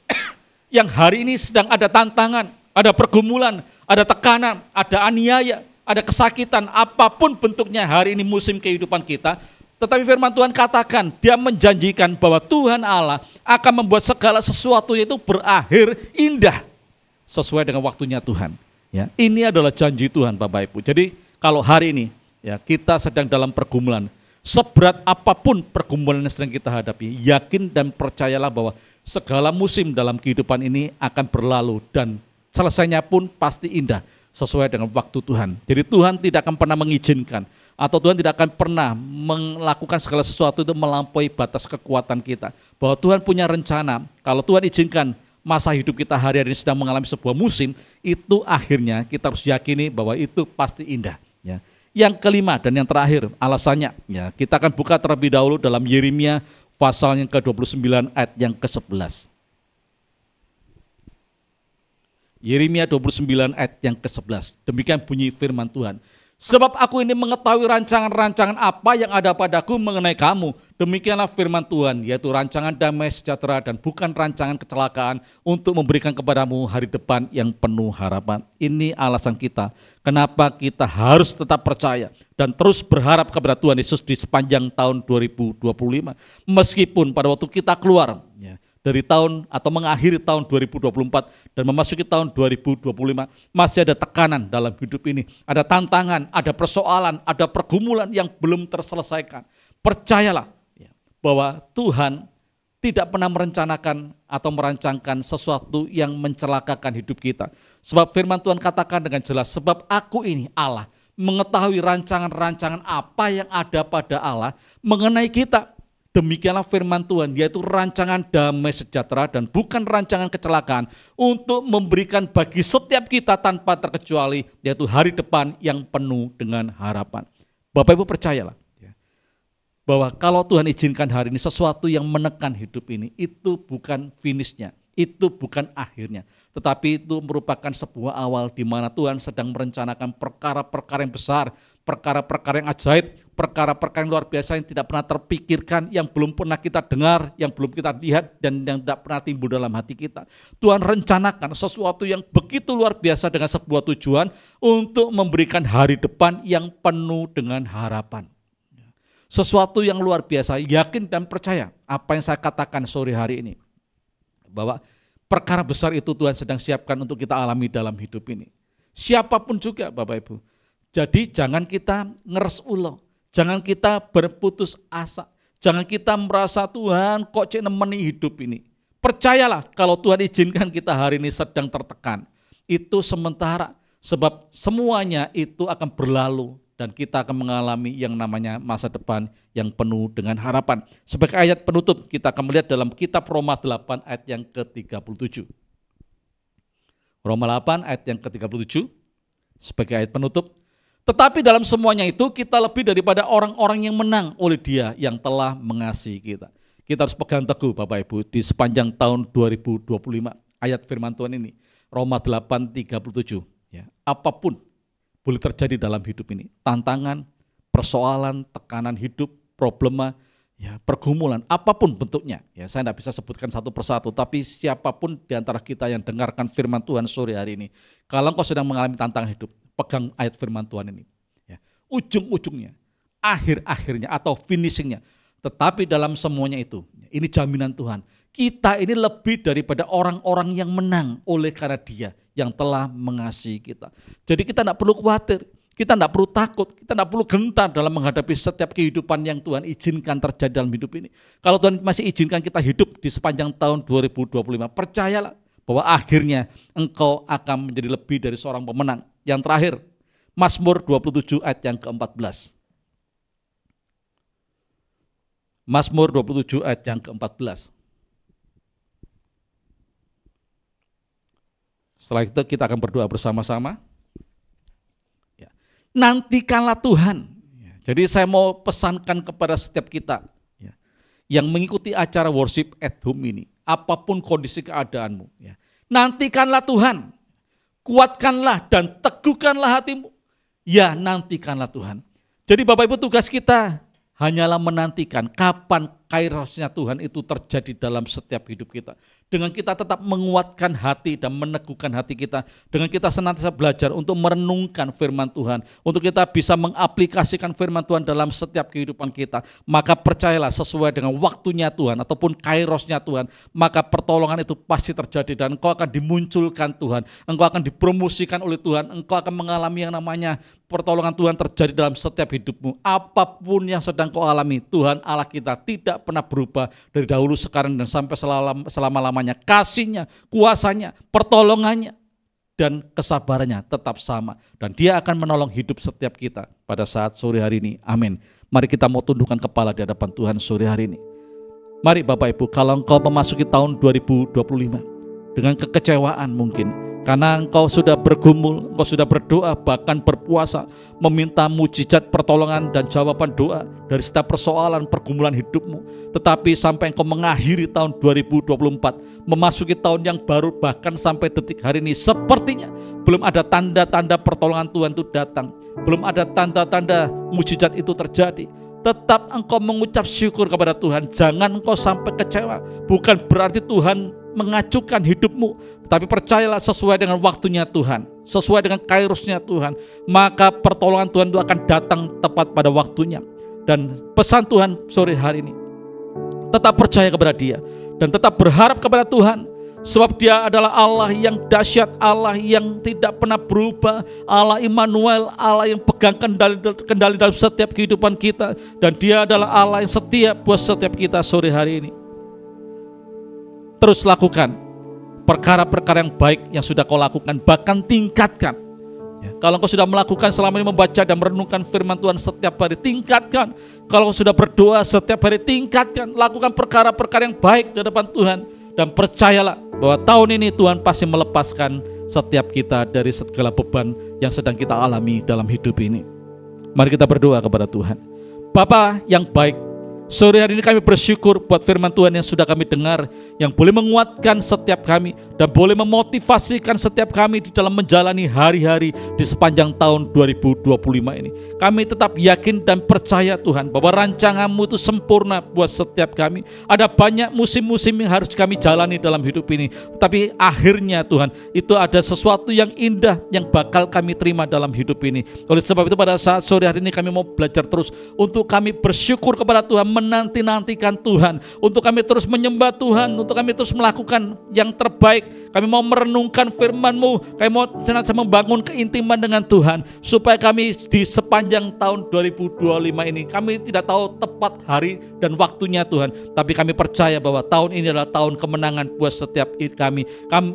Speaker 2: yang hari ini sedang ada tantangan, ada pergumulan, ada tekanan, ada aniaya, ada kesakitan, apapun bentuknya hari ini musim kehidupan kita. Tetapi firman Tuhan katakan, dia menjanjikan bahwa Tuhan Allah akan membuat segala sesuatu itu berakhir indah sesuai dengan waktunya Tuhan. Ini adalah janji Tuhan Bapak Ibu. Jadi kalau hari ini kita sedang dalam pergumulan, seberat apapun pergumulan yang sedang kita hadapi, yakin dan percayalah bahwa segala musim dalam kehidupan ini akan berlalu dan selesainya pun pasti indah sesuai dengan waktu Tuhan. Jadi Tuhan tidak akan pernah mengizinkan atau Tuhan tidak akan pernah melakukan segala sesuatu itu melampaui batas kekuatan kita. Bahwa Tuhan punya rencana, kalau Tuhan izinkan masa hidup kita hari-hari ini sedang mengalami sebuah musim, itu akhirnya kita harus yakini bahwa itu pasti indah. Ya. Yang kelima dan yang terakhir alasannya, ya, kita akan buka terlebih dahulu dalam Yeremia pasal yang ke-29 ayat yang ke-11. Yeremia 29 ayat yang ke-11. Demikian bunyi firman Tuhan. Sebab aku ini mengetahui rancangan-rancangan apa yang ada padaku mengenai kamu. Demikianlah firman Tuhan, yaitu rancangan damai sejahtera dan bukan rancangan kecelakaan untuk memberikan kepadamu hari depan yang penuh harapan. Ini alasan kita, kenapa kita harus tetap percaya dan terus berharap kepada Tuhan Yesus di sepanjang tahun 2025. Meskipun pada waktu kita keluar, ya, dari tahun atau mengakhiri tahun 2024 dan memasuki tahun 2025 masih ada tekanan dalam hidup ini, ada tantangan, ada persoalan, ada pergumulan yang belum terselesaikan. Percayalah bahwa Tuhan tidak pernah merencanakan atau merancangkan sesuatu yang mencelakakan hidup kita. Sebab firman Tuhan katakan dengan jelas, sebab aku ini Allah mengetahui rancangan-rancangan apa yang ada pada Allah mengenai kita. Demikianlah firman Tuhan, yaitu rancangan damai sejahtera dan bukan rancangan kecelakaan untuk memberikan bagi setiap kita tanpa terkecuali, yaitu hari depan yang penuh dengan harapan. Bapak Ibu percayalah bahwa kalau Tuhan izinkan hari ini sesuatu yang menekan hidup ini, itu bukan finishnya, itu bukan akhirnya, tetapi itu merupakan sebuah awal di mana Tuhan sedang merencanakan perkara-perkara yang besar, perkara-perkara yang ajaib, perkara-perkara yang luar biasa yang tidak pernah terpikirkan, yang belum pernah kita dengar, yang belum kita lihat, dan yang tidak pernah timbul dalam hati kita. Tuhan rencanakan sesuatu yang begitu luar biasa dengan sebuah tujuan untuk memberikan hari depan yang penuh dengan harapan. Sesuatu yang luar biasa, yakin dan percaya apa yang saya katakan sore hari ini. Bahwa perkara besar itu Tuhan sedang siapkan untuk kita alami dalam hidup ini. Siapapun juga Bapak Ibu. Jadi jangan kita ngeres ulo, jangan kita berputus asa, jangan kita merasa Tuhan kok cek nemeni hidup ini. Percayalah kalau Tuhan izinkan kita hari ini sedang tertekan, itu sementara, sebab semuanya itu akan berlalu dan kita akan mengalami yang namanya masa depan yang penuh dengan harapan. Sebagai ayat penutup kita akan melihat dalam kitab Roma 8 ayat yang ke-37. Roma 8 ayat yang ke-37 sebagai ayat penutup. Tetapi dalam semuanya itu kita lebih daripada orang-orang yang menang oleh Dia yang telah mengasihi kita. Kita harus pegang teguh Bapak Ibu di sepanjang tahun 2025 ayat firman Tuhan ini. Roma 8:37. Ya, apapun boleh terjadi dalam hidup ini. Tantangan, persoalan, tekanan hidup, problema, ya, pergumulan, apapun bentuknya. Ya, saya tidak bisa sebutkan satu persatu, tapi siapapun di antara kita yang dengarkan firman Tuhan sore hari ini, kalau engkau sedang mengalami tantangan hidup, pegang ayat firman Tuhan ini. Ya, ujung-ujungnya, akhir-akhirnya atau finishingnya, tetapi dalam semuanya itu, ini jaminan Tuhan. Kita ini lebih daripada orang-orang yang menang oleh karena Dia yang telah mengasihi kita. Jadi kita tidak perlu khawatir, kita tidak perlu takut, kita tidak perlu gentar dalam menghadapi setiap kehidupan yang Tuhan izinkan terjadi dalam hidup ini. Kalau Tuhan masih izinkan kita hidup di sepanjang tahun 2025, percayalah bahwa akhirnya engkau akan menjadi lebih dari seorang pemenang. Yang terakhir, Mazmur 27 ayat yang ke-14. Mazmur 27 ayat yang ke-14. Setelah itu kita akan berdoa bersama-sama. Ya. Nantikanlah Tuhan. Ya. Jadi saya mau pesankan kepada setiap kita ya, yang mengikuti acara worship at home ini, apapun kondisi keadaanmu, ya, nantikanlah Tuhan. Kuatkanlah dan teguhkanlah hatimu. Ya, nantikanlah Tuhan. Jadi Bapak Ibu, tugas kita hanyalah menantikan kapan kairosnya Tuhan itu terjadi dalam setiap hidup kita. Dengan kita tetap menguatkan hati dan meneguhkan hati kita. Dengan kita senantiasa belajar untuk merenungkan firman Tuhan. Untuk kita bisa mengaplikasikan firman Tuhan dalam setiap kehidupan kita. Maka percayalah sesuai dengan waktunya Tuhan ataupun kairosnya Tuhan. Maka pertolongan itu pasti terjadi dan engkau akan dimunculkan Tuhan. Engkau akan dipromosikan oleh Tuhan. Engkau akan mengalami yang namanya pertolongan Tuhan terjadi dalam setiap hidupmu. Apapun yang sedang kau alami, Tuhan Allah kita tidak pernah berubah dari dahulu, sekarang, dan sampai selama-lamanya. Kasih-Nya, kuasa-Nya, pertolongannya, dan kesabarannya tetap sama. Dan Dia akan menolong hidup setiap kita pada saat sore hari ini. Amin. Mari kita mau tundukkan kepala di hadapan Tuhan sore hari ini. Mari Bapak Ibu, kalau engkau memasuki tahun 2025 dengan kekecewaan mungkin, karena engkau sudah bergumul, engkau sudah berdoa, bahkan berpuasa, meminta mujizat pertolongan dan jawaban doa dari setiap persoalan pergumulan hidupmu. Tetapi sampai engkau mengakhiri tahun 2024, memasuki tahun yang baru, bahkan sampai detik hari ini, sepertinya belum ada tanda-tanda pertolongan Tuhan itu datang, belum ada tanda-tanda mujizat itu terjadi. Tetap engkau mengucap syukur kepada Tuhan, jangan engkau sampai kecewa. Bukan berarti Tuhan mengacukan hidupmu, tapi percayalah sesuai dengan waktunya Tuhan, sesuai dengan kairusnya Tuhan, maka pertolongan Tuhan itu akan datang tepat pada waktunya. Dan pesan Tuhan sore hari ini, tetap percaya kepada Dia dan tetap berharap kepada Tuhan, sebab Dia adalah Allah yang dahsyat, Allah yang tidak pernah berubah, Allah Immanuel, Allah yang pegang kendali dalam setiap kehidupan kita, dan Dia adalah Allah yang setia buat setiap kita sore hari ini. Terus lakukan perkara-perkara yang baik yang sudah kau lakukan, bahkan tingkatkan. Kalau kau sudah melakukan selama ini, membaca dan merenungkan firman Tuhan setiap hari, tingkatkan. Kalau kau sudah berdoa setiap hari, tingkatkan. Lakukan perkara-perkara yang baik di hadapan Tuhan. Dan percayalah bahwa tahun ini Tuhan pasti melepaskan setiap kita dari segala beban yang sedang kita alami dalam hidup ini. Mari kita berdoa kepada Tuhan. Bapa yang baik, sore hari ini kami bersyukur buat firman Tuhan yang sudah kami dengar, yang boleh menguatkan setiap kami dan boleh memotivasikan setiap kami di dalam menjalani hari-hari di sepanjang tahun 2025 ini. Kami tetap yakin dan percaya Tuhan bahwa rancangan-Mu itu sempurna buat setiap kami. Ada banyak musim-musim yang harus kami jalani dalam hidup ini, tapi akhirnya Tuhan, itu ada sesuatu yang indah yang bakal kami terima dalam hidup ini. Oleh sebab itu pada saat sore hari ini kami mau belajar terus untuk kami bersyukur kepada Tuhan, menanti-nantikan Tuhan, untuk kami terus menyembah Tuhan, untuk kami terus melakukan yang terbaik. Kami mau merenungkan firman-Mu, kami mau senantiasa membangun keintiman dengan Tuhan, supaya kami di sepanjang tahun 2025 ini, kami tidak tahu tepat hari dan waktunya Tuhan, tapi kami percaya bahwa tahun ini adalah tahun kemenangan buat setiap kami.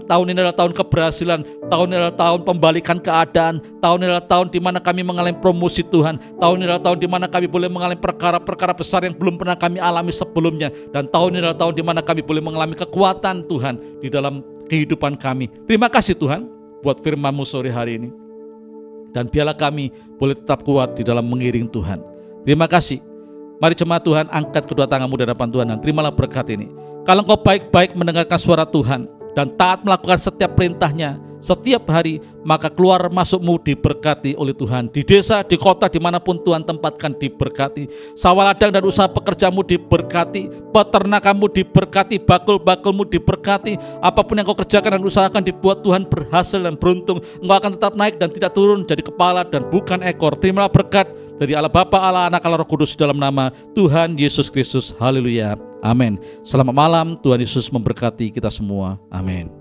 Speaker 2: Tahun ini adalah tahun keberhasilan, tahun ini adalah tahun pembalikan keadaan, tahun ini adalah tahun di mana kami mengalami promosi Tuhan, tahun ini adalah tahun di mana kami boleh mengalami perkara-perkara besar yang belum pernah kami alami sebelumnya, dan tahun ini adalah tahun di mana kami boleh mengalami kekuatan Tuhan di dalam kehidupan kami. Terima kasih Tuhan buat firman-Mu sore hari ini, dan biarlah kami boleh tetap kuat di dalam mengiring Tuhan. Terima kasih. Mari jemaat Tuhan, angkat kedua tanganmu di hadapan Tuhan dan terimalah berkat ini. Kalau engkau baik-baik mendengarkan suara Tuhan dan taat melakukan setiap perintah-Nya setiap hari, maka keluar masukmu diberkati oleh Tuhan. Di desa, di kota, dimanapun Tuhan tempatkan diberkati. Sawah ladang dan usaha pekerjamu diberkati, peternakanmu diberkati, bakul-bakulmu diberkati. Apapun yang kau kerjakan dan usahakan dibuat Tuhan berhasil dan beruntung. Engkau akan tetap naik dan tidak turun, jadi kepala dan bukan ekor. Terimalah berkat dari Allah Bapa, Allah Anak, Allah Roh Kudus dalam nama Tuhan Yesus Kristus. Haleluya. Amin. Selamat malam. Tuhan Yesus memberkati kita semua. Amin.